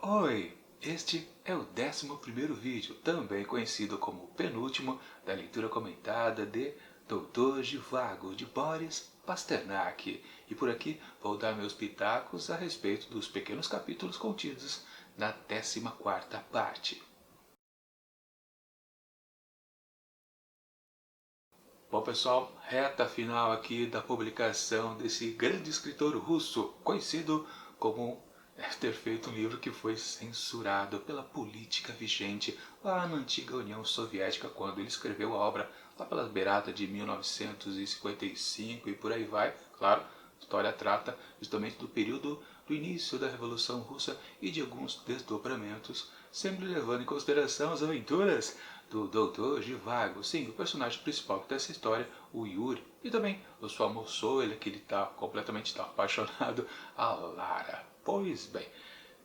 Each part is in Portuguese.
Oi, este é o 11º vídeo, também conhecido como penúltimo, da leitura comentada de Doutor Zhivago, de Boris Pasternak. E por aqui vou dar meus pitacos a respeito dos pequenos capítulos contidos na 14ª parte. Bom pessoal, reta final aqui da publicação desse grande escritor russo, conhecido como ter feito um livro que foi censurado pela política vigente lá na antiga União Soviética, quando ele escreveu a obra lá pelas beiradas de 1955 e por aí vai. Claro, a história trata justamente do período do início da Revolução Russa e de alguns desdobramentos, sempre levando em consideração as aventuras do Doutor Zhivago, sim, o personagem principal dessa história, o Yuri, e também o sua moçoila, que ele está completamente apaixonado, a Lara. Pois bem,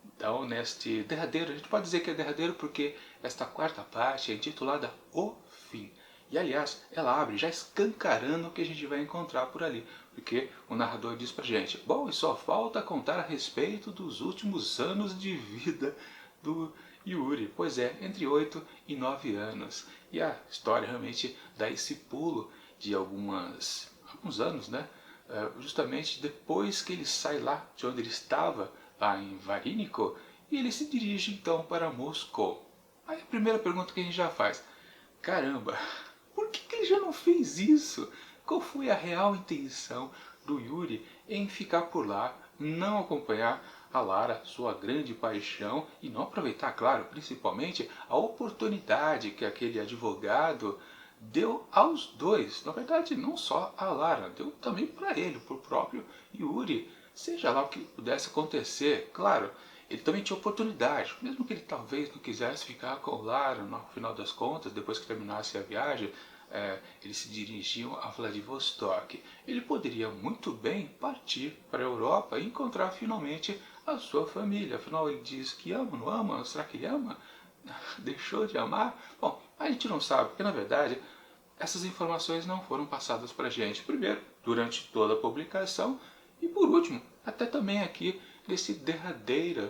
então neste derradeiro, a gente pode dizer que é derradeiro porque esta quarta parte é intitulada O Fim. E aliás, ela abre já escancarando o que a gente vai encontrar por ali, porque o narrador diz pra gente: bom, e só falta contar a respeito dos últimos anos de vida do Yuri. Pois é, entre 8 e 9 anos. E a história realmente dá esse pulo de alguns anos, né? Justamente depois que ele sai lá de onde ele estava, lá em Varínico, e ele se dirige então para Moscou. Aí a primeira pergunta que a gente já faz: caramba, por que ele já não fez isso? Qual foi a real intenção do Yuri em ficar por lá, não acompanhar a Lara, sua grande paixão, e não aproveitar, claro, principalmente a oportunidade que aquele advogado deu aos dois? Na verdade, não só a Lara, deu também para ele, para o próprio Yuri. Seja lá o que pudesse acontecer, claro, ele também tinha oportunidade, mesmo que ele talvez não quisesse ficar com o Lara no final das contas, depois que terminasse a viagem, eles se dirigiam a Vladivostok. Ele poderia muito bem partir para a Europa e encontrar finalmente a sua família. Afinal, ele diz que ama, não ama? Será que ele ama? Deixou de amar? Bom, a gente não sabe, porque na verdade essas informações não foram passadas para a gente. Primeiro, durante toda a publicação, e por último, até também aqui nesse derradeiro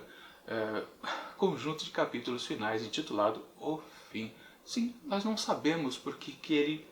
conjunto de capítulos finais intitulado O Fim. Sim, nós não sabemos por que ele...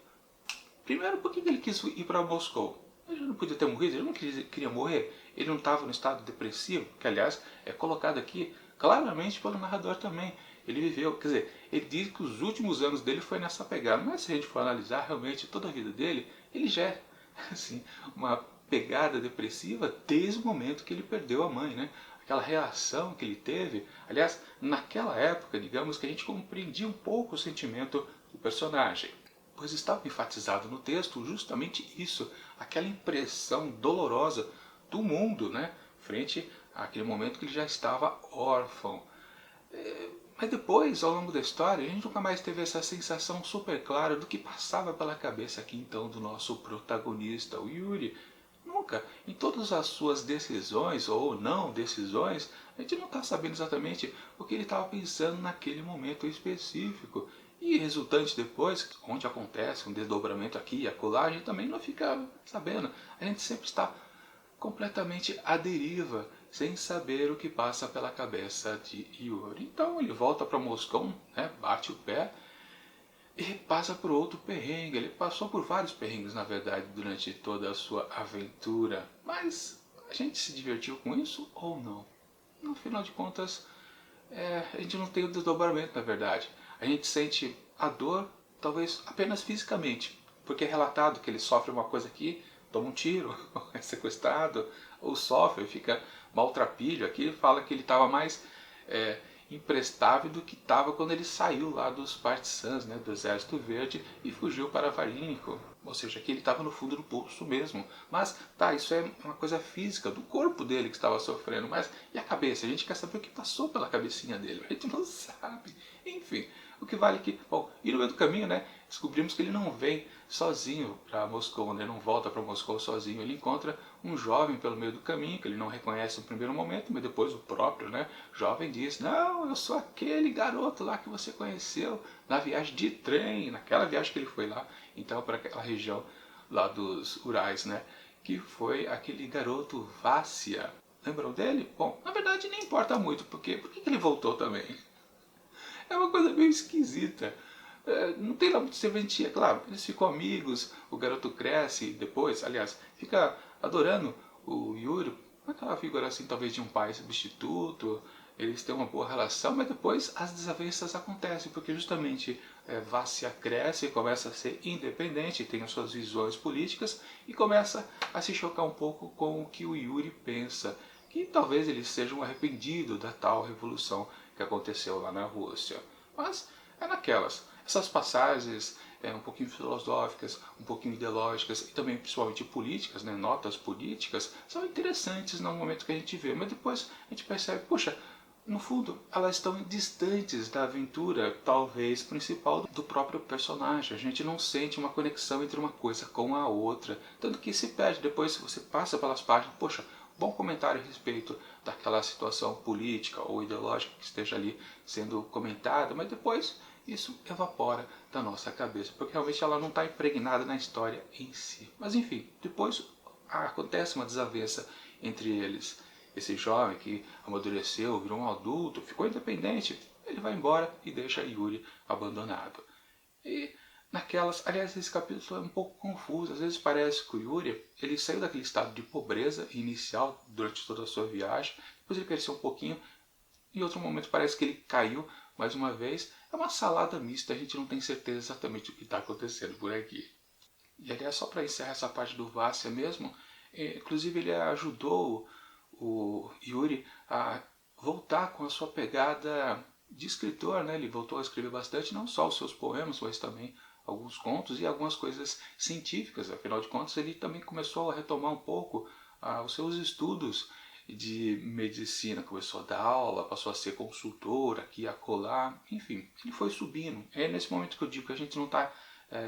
Primeiro, por que ele quis ir para Moscou? Ele não podia ter morrido, ele não queria morrer, ele não estava no estado depressivo, que aliás é colocado aqui claramente pelo narrador também. Ele viveu, quer dizer, ele diz que os últimos anos dele foi nessa pegada, mas se a gente for analisar realmente toda a vida dele, ele já é assim, uma pegada depressiva desde o momento que ele perdeu a mãe, né? Aquela reação que ele teve. Aliás, naquela época, digamos que a gente compreendia um pouco o sentimento do personagem, pois estava enfatizado no texto justamente isso, aquela impressão dolorosa do mundo, né? Frente àquele momento que ele já estava órfão. Mas depois, ao longo da história, a gente nunca mais teve essa sensação super clara do que passava pela cabeça aqui então do nosso protagonista, o Yuri. Nunca. Em todas as suas decisões ou não decisões, a gente não está sabendo exatamente o que ele estava pensando naquele momento específico. E resultante depois, onde acontece um desdobramento aqui e acolá, a gente também não fica sabendo. A gente sempre está completamente à deriva, sem saber o que passa pela cabeça de Yuri. Então ele volta para Moscou, né, bate o pé e passa por outro perrengue. Ele passou por vários perrengues, na verdade, durante toda a sua aventura. Mas a gente se divertiu com isso ou não? No final de contas, a gente não tem o desdobramento, na verdade. A gente sente a dor, talvez apenas fisicamente, porque é relatado que ele sofre uma coisa aqui, toma um tiro, é sequestrado, ou sofre, fica maltrapilho. Aqui ele fala que ele estava mais imprestável do que estava quando ele saiu lá dos partisans, né, do Exército Verde, e fugiu para Varínico. Ou seja, aqui ele estava no fundo do poço mesmo. Mas, tá, isso é uma coisa física, do corpo dele que estava sofrendo. Mas, e a cabeça? A gente quer saber o que passou pela cabecinha dele. A gente não sabe. Enfim, o que vale é que, bom, e no meio do caminho, né, descobrimos que ele não vem sozinho para Moscou, né, não volta para Moscou sozinho. Ele encontra um jovem pelo meio do caminho, que ele não reconhece no primeiro momento, mas depois o próprio, né, jovem diz: não, eu sou aquele garoto lá que você conheceu na viagem de trem, naquela viagem que ele foi lá, então, para aquela região lá dos Urais, né, que foi aquele garoto Vassia. Lembram dele? Bom, na verdade nem importa muito, porque por que ele voltou também? É uma coisa meio esquisita. Não tem lá muito serventia, claro. Eles ficam amigos, o garoto cresce depois, aliás, fica adorando o Yuri, aquela figura assim, talvez de um pai substituto. Eles têm uma boa relação, mas depois as desavenças acontecem, porque justamente Vassia cresce, começa a ser independente, tem as suas visões políticas e começa a se chocar um pouco com o que o Yuri pensa, que talvez ele seja um arrependido da tal revolução que aconteceu lá na Rússia. Mas é naquelas. Essas passagens um pouquinho filosóficas, um pouquinho ideológicas e também principalmente políticas, né, notas políticas, são interessantes no momento que a gente vê, mas depois a gente percebe, poxa, no fundo elas estão distantes da aventura, talvez principal do próprio personagem. A gente não sente uma conexão entre uma coisa com a outra, tanto que se perde depois, se você passa pelas páginas, poxa, bom comentário a respeito daquela situação política ou ideológica que esteja ali sendo comentada, mas depois isso evapora da nossa cabeça, porque realmente ela não está impregnada na história em si. Mas enfim, depois acontece uma desavença entre eles. Esse jovem que amadureceu, virou um adulto, ficou independente, ele vai embora e deixa Yuri abandonado. E naquelas, aliás, esse capítulo é um pouco confuso. Às vezes parece que o Yuri ele saiu daquele estado de pobreza inicial durante toda a sua viagem, depois ele cresceu um pouquinho, em outro momento parece que ele caiu mais uma vez. É uma salada mista, a gente não tem certeza exatamente o que está acontecendo por aqui. E aliás, só para encerrar essa parte do Vassia mesmo, inclusive ele ajudou o Yuri a voltar com a sua pegada de escritor, né? Ele voltou a escrever bastante, não só os seus poemas, mas também alguns contos e algumas coisas científicas. Afinal de contas, ele também começou a retomar um pouco os seus estudos de medicina, começou a dar aula, passou a ser consultor aqui e acolá, enfim, ele foi subindo. É nesse momento que eu digo que a gente não está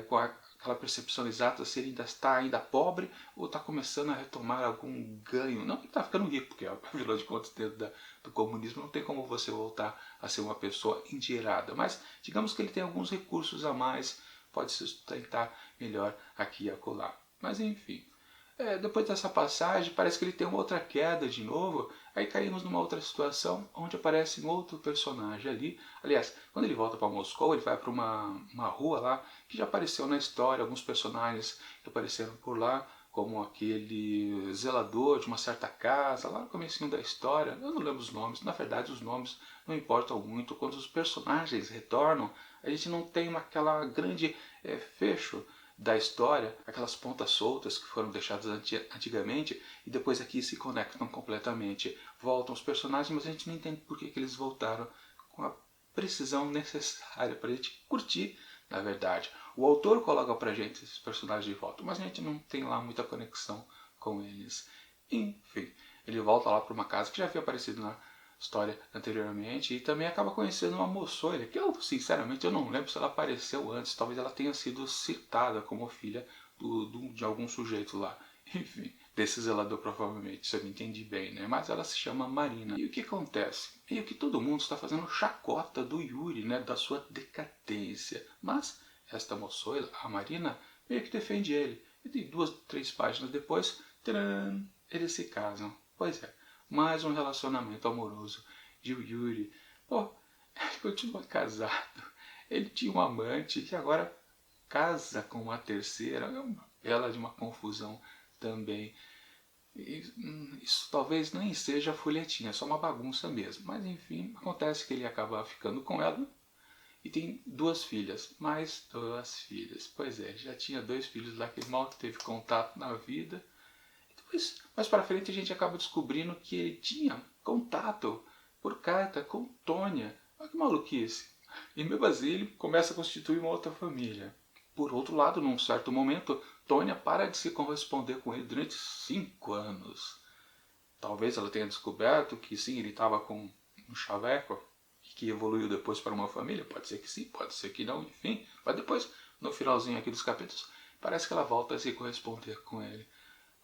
com aquela percepção exata se ele ainda está ainda pobre ou está começando a retomar algum ganho. Não que está ficando rico, porque afinal de contas dentro do comunismo não tem como você voltar a ser uma pessoa endinheirada, mas digamos que ele tem alguns recursos a mais, pode se sustentar melhor aqui e acolá. Mas enfim, depois dessa passagem, parece que ele tem uma outra queda de novo. Aí caímos numa outra situação onde aparece um outro personagem ali. Aliás, quando ele volta para Moscou, ele vai para uma rua lá que já apareceu na história. Alguns personagens que apareceram por lá, como aquele zelador de uma certa casa, lá no comecinho da história. Eu não lembro os nomes. Na verdade, os nomes não importam muito. Quando os personagens retornam, a gente não tem aquela grande fecho da história, aquelas pontas soltas que foram deixadas antigamente e depois aqui se conectam completamente. Voltam os personagens, mas a gente não entende por que eles voltaram com a precisão necessária para a gente curtir, na verdade. O autor coloca pra gente esses personagens de volta, mas a gente não tem lá muita conexão com eles. Enfim, ele volta lá para uma casa que já havia aparecido na história anteriormente e também acaba conhecendo uma moçoila que eu sinceramente eu não lembro se ela apareceu antes, talvez ela tenha sido citada como filha de algum sujeito lá, enfim, desse zelador provavelmente, se eu me entendi bem, né? Mas ela se chama Marina. E o que acontece? Meio que todo mundo está fazendo chacota do Yuri, né, da sua decadência, mas esta moçoila, a Marina, meio que defende ele. E de 2, 3 páginas depois, tcharam, eles se casam. Pois é, mais um relacionamento amoroso de Yuri. Pô, ele continua casado. Ele tinha um amante e agora casa com uma terceira. É uma bela de uma confusão também. Isso talvez nem seja folhetinha, é só uma bagunça mesmo. Mas enfim, acontece que ele acaba ficando com ela e tem 2 filhas. Mais 2 filhas. Pois é, já tinha 2 filhos lá que ele mal teve contato na vida. Depois, mais para frente, a gente acaba descobrindo que ele tinha contato por carta com Tônia. Olha que maluquice. E mesmo assim ele começa a constituir uma outra família. Por outro lado, num certo momento, Tônia para de se corresponder com ele durante 5 anos. Talvez ela tenha descoberto que sim, ele estava com um chaveco e que evoluiu depois para uma família. Pode ser que sim, pode ser que não, enfim. Mas depois, no finalzinho aqui dos capítulos, parece que ela volta a se corresponder com ele.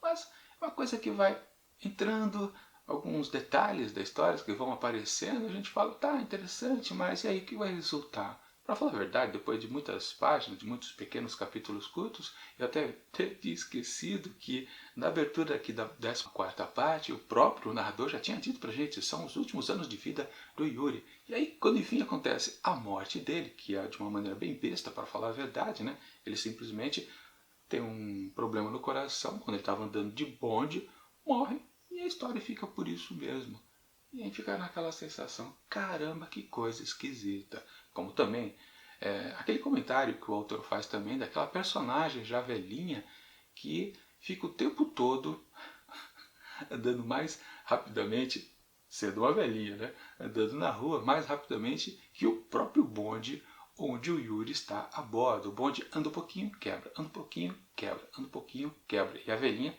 Mas é uma coisa que vai entrando, alguns detalhes da história que vão aparecendo, a gente fala, tá, interessante, mas e aí o que vai resultar? Para falar a verdade, depois de muitas páginas, de muitos pequenos capítulos curtos, eu até tinha esquecido que na abertura aqui da 14ª parte, o próprio narrador já tinha dito pra gente, são os últimos anos de vida do Yuri. E aí, quando enfim acontece a morte dele, que é de uma maneira bem besta, para falar a verdade, né? Ele simplesmente tem um problema no coração, quando ele estava andando de bonde, morre, e a história fica por isso mesmo. E a gente fica naquela sensação, caramba, que coisa esquisita. Como também, aquele comentário que o autor faz também daquela personagem já velhinha que fica o tempo todo andando mais rapidamente, sendo uma velhinha, né? Andando na rua mais rapidamente que o próprio bonde onde o Yuri está a bordo. O bonde anda um pouquinho, quebra, anda um pouquinho, quebra, anda um pouquinho, quebra. E a velhinha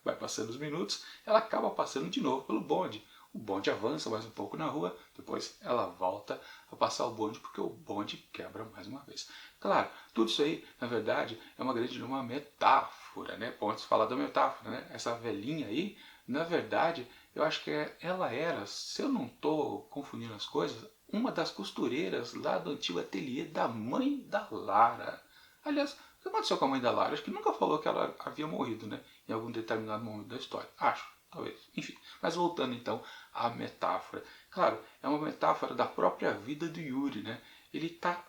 vai passando os minutos, ela acaba passando de novo pelo bonde. O bonde avança mais um pouco na rua, depois ela volta a passar o bonde porque o bonde quebra mais uma vez. Claro, tudo isso aí, na verdade, é uma metáfora, né? Pode falar da metáfora, né? Essa velhinha aí, na verdade, eu acho que ela era, se eu não estou confundindo as coisas, uma das costureiras lá do antigo ateliê da mãe da Lara. Aliás, o que aconteceu com a mãe da Lara? Acho que nunca falou que ela havia morrido, né? Em algum determinado momento da história. Acho, talvez. Enfim. Mas voltando então à metáfora. Claro, é uma metáfora da própria vida do Yuri, né? Ele está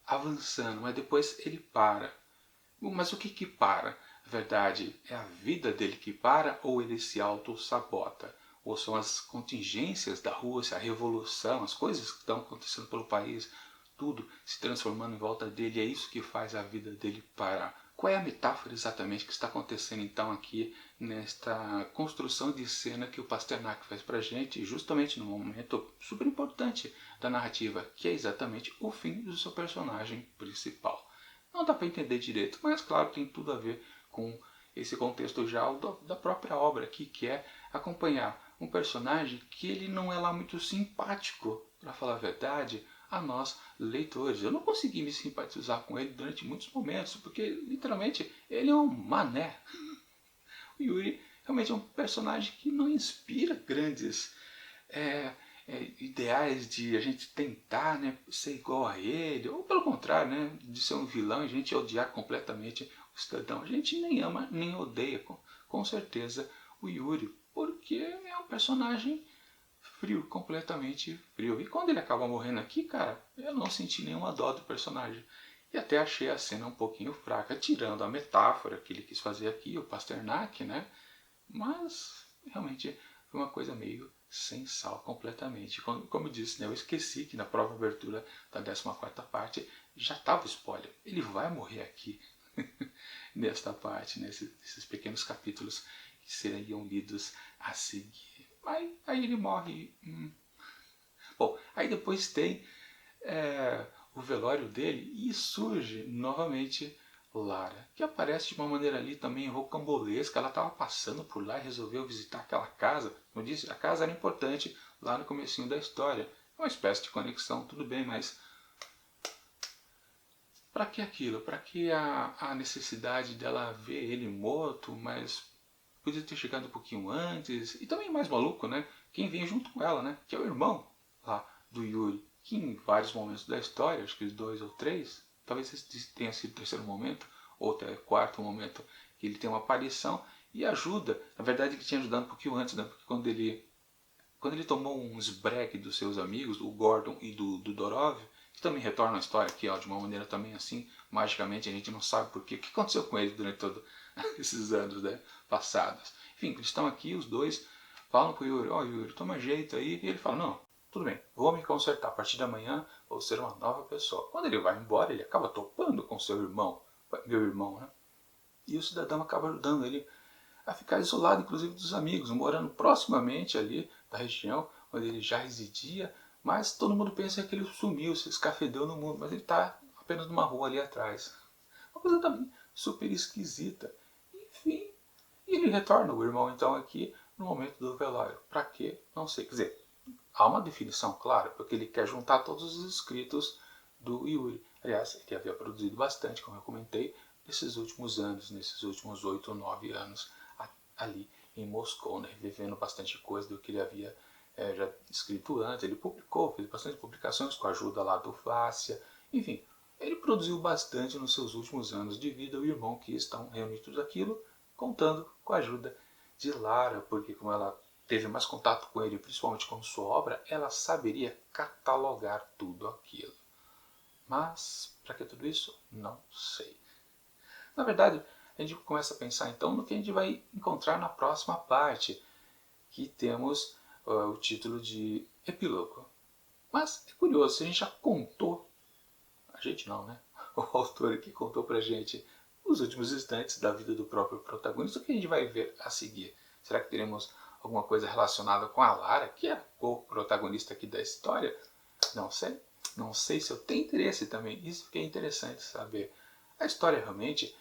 avançando, mas depois ele para. Mas o que que para? Na verdade, é a vida dele que para ou ele se auto-sabota? Ou são as contingências da Rússia, a revolução, as coisas que estão acontecendo pelo país, tudo se transformando em volta dele, é isso que faz a vida dele parar. Qual é a metáfora exatamente que está acontecendo então aqui nesta construção de cena que o Pasternak faz pra gente, justamente num momento super importante da narrativa, que é exatamente o fim do seu personagem principal? Não dá para entender direito, mas claro, tem tudo a ver com esse contexto já da própria obra aqui, que é acompanhar um personagem que ele não é lá muito simpático, para falar a verdade, a nós leitores. Eu não consegui me simpatizar com ele durante muitos momentos, porque literalmente ele é um mané. O Yuri realmente é um personagem que não inspira grandes é, ideais de a gente tentar, né, ser igual a ele, ou pelo contrário, né, de ser um vilão e a gente odiar completamente o cidadão. A gente nem ama nem odeia, com certeza, o Yuri, porque é um personagem frio, completamente frio. E quando ele acaba morrendo aqui, cara, eu não senti nenhuma dó do personagem. E até achei a cena um pouquinho fraca, tirando a metáfora que ele quis fazer aqui, o Pasternak, né? Mas realmente foi uma coisa meio sem sal completamente. Como eu disse, né, eu esqueci que na própria abertura da 14ª parte já estava o spoiler. Ele vai morrer aqui, nesta parte, nesses pequenos capítulos que seriam lidos a seguir. Mas aí ele morre. Bom, aí depois tem o velório dele e surge novamente Lara, que aparece de uma maneira ali também rocambolesca. Ela estava passando por lá e resolveu visitar aquela casa. Como eu disse, a casa era importante lá no comecinho da história. É uma espécie de conexão, tudo bem, mas para que aquilo? Para que a necessidade dela ver ele morto, mas podia ter chegado um pouquinho antes. E também mais maluco, né? Quem vem junto com ela, né? Que é o irmão lá do Yuri, que em vários momentos da história, acho que 2 ou 3, talvez esse tenha sido o terceiro momento, ou até quarto momento, que ele tem uma aparição e ajuda. Na verdade, ele tinha ajudado um pouquinho antes, né? Porque quando ele tomou um esbregue dos seus amigos, do Gordon e do Dorov, que também retorna a história aqui, ó, de uma maneira também assim, magicamente, a gente não sabe porquê. O que aconteceu com ele durante todos esses anos, né, passados? Enfim, eles estão aqui, os dois, falam pro Yuri, ó, Yuri, toma jeito aí, e ele fala, não, tudo bem, vou me consertar, a partir de amanhã vou ser uma nova pessoa. Quando ele vai embora, ele acaba topando com seu irmão, meu irmão, né? E o cidadão acaba ajudando ele a ficar isolado, inclusive dos amigos, morando proximamente ali da região onde ele já residia, mas todo mundo pensa que ele sumiu, se escafedeu no mundo, mas ele está apenas numa rua ali atrás. Uma coisa também super esquisita. Enfim, e ele retorna, o irmão então aqui, no momento do velório. Para quê? Não sei. Quer dizer, há uma definição clara, porque ele quer juntar todos os escritos do Yuri. Aliás, ele havia produzido bastante, como eu comentei, nesses últimos anos, nesses últimos 8 ou 9 anos ali em Moscou, né, vivendo bastante coisa do que ele havia já escrito antes, ele publicou, fez bastante publicações com a ajuda lá do Flácia, enfim, ele produziu bastante nos seus últimos anos de vida, o irmão que estão reunidos aquilo, contando com a ajuda de Lara, porque como ela teve mais contato com ele, principalmente com sua obra, ela saberia catalogar tudo aquilo. Mas, para que tudo isso? Não sei. Na verdade, a gente começa a pensar então no que a gente vai encontrar na próxima parte, que temos o título de Epílogo. Mas é curioso, se a gente já contou, a gente não, né? O autor aqui contou pra gente os últimos instantes da vida do próprio protagonista, o que a gente vai ver a seguir? Será que teremos alguma coisa relacionada com a Lara, que é a co-protagonista aqui da história? Não sei. Não sei se eu tenho interesse também. Isso que é interessante saber. A história realmente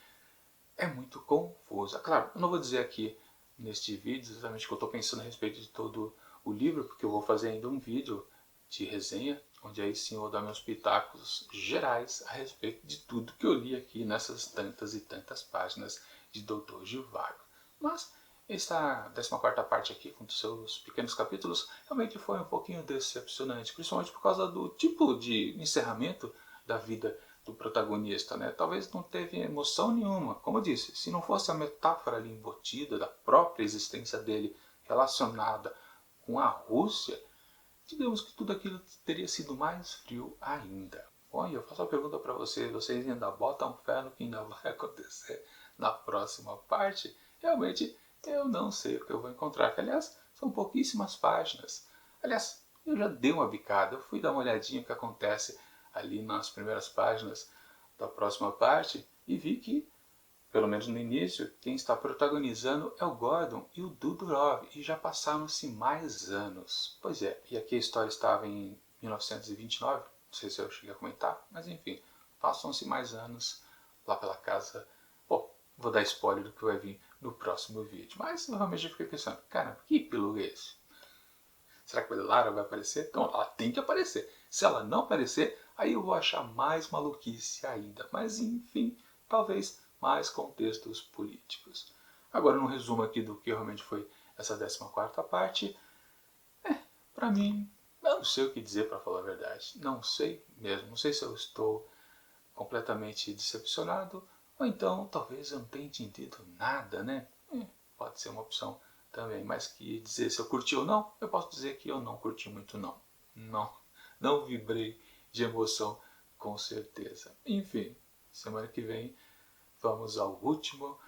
é muito confusa. Claro, eu não vou dizer aqui neste vídeo exatamente o que eu estou pensando a respeito de todo o livro, porque eu vou fazer ainda um vídeo de resenha, onde aí sim eu vou dar meus pitacos gerais a respeito de tudo que eu li aqui nessas tantas e tantas páginas de Dr. Zhivago. Mas esta 14ª parte aqui, com seus pequenos capítulos, realmente foi um pouquinho decepcionante, principalmente por causa do tipo de encerramento da vida do protagonista, né? Talvez não teve emoção nenhuma. Como eu disse, se não fosse a metáfora ali embutida da própria existência dele relacionada com a Rússia, digamos que tudo aquilo teria sido mais frio ainda. Bom, eu faço uma pergunta para vocês ainda botam fé no que ainda vai acontecer na próxima parte? Realmente, eu não sei o que eu vou encontrar, que aliás, são pouquíssimas páginas. Aliás, eu já dei uma bicada, eu fui dar uma olhadinha no que acontece ali nas primeiras páginas da próxima parte e vi que, pelo menos no início, quem está protagonizando é o Gordon e o Dudorov, e já passaram-se mais anos. Pois é, e aqui a história estava em 1929, não sei se eu cheguei a comentar, mas enfim, passam-se mais anos lá pela casa. Bom, vou dar spoiler do que vai vir no próximo vídeo, mas eu realmente fiquei pensando, cara, que epílogo é esse? Será que a Lara vai aparecer? Então ela tem que aparecer. Se ela não aparecer, aí eu vou achar mais maluquice ainda. Mas enfim, talvez mais contextos políticos. Agora um resumo aqui do que realmente foi essa 14ª parte. Pra mim, eu não sei o que dizer para falar a verdade. Não sei mesmo. Não sei se eu estou completamente decepcionado ou então talvez eu não tenha entendido nada, né? Pode ser uma opção também, mas que dizer se eu curti ou não, eu posso dizer que eu não curti muito não. Não vibrei de emoção com certeza. Enfim, semana que vem vamos ao último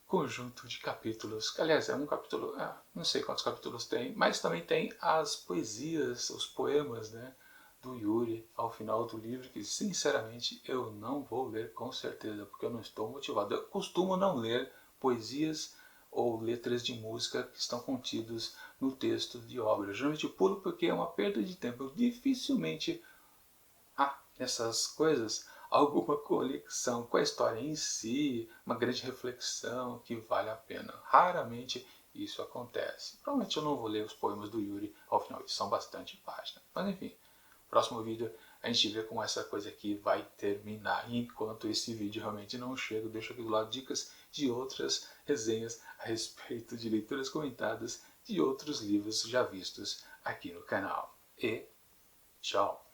conjunto de capítulos. Aliás, é um capítulo, não sei quantos capítulos tem, mas também tem as poesias, os poemas, né, do Yuri ao final do livro, que sinceramente eu não vou ler com certeza, porque eu não estou motivado. Eu costumo não ler poesias ou letras de música que estão contidos no texto de obra. Eu geralmente pulo porque é uma perda de tempo. Eu dificilmente nessas coisas alguma conexão com a história em si, uma grande reflexão que vale a pena. Raramente isso acontece. Provavelmente eu não vou ler os poemas do Yuri ao final, eles são bastante páginas. Mas enfim, próximo vídeo a gente vê como essa coisa aqui vai terminar. Enquanto esse vídeo realmente não chega, eu deixo aqui do lado dicas de outras resenhas a respeito de leituras comentadas de outros livros já vistos aqui no canal. E tchau!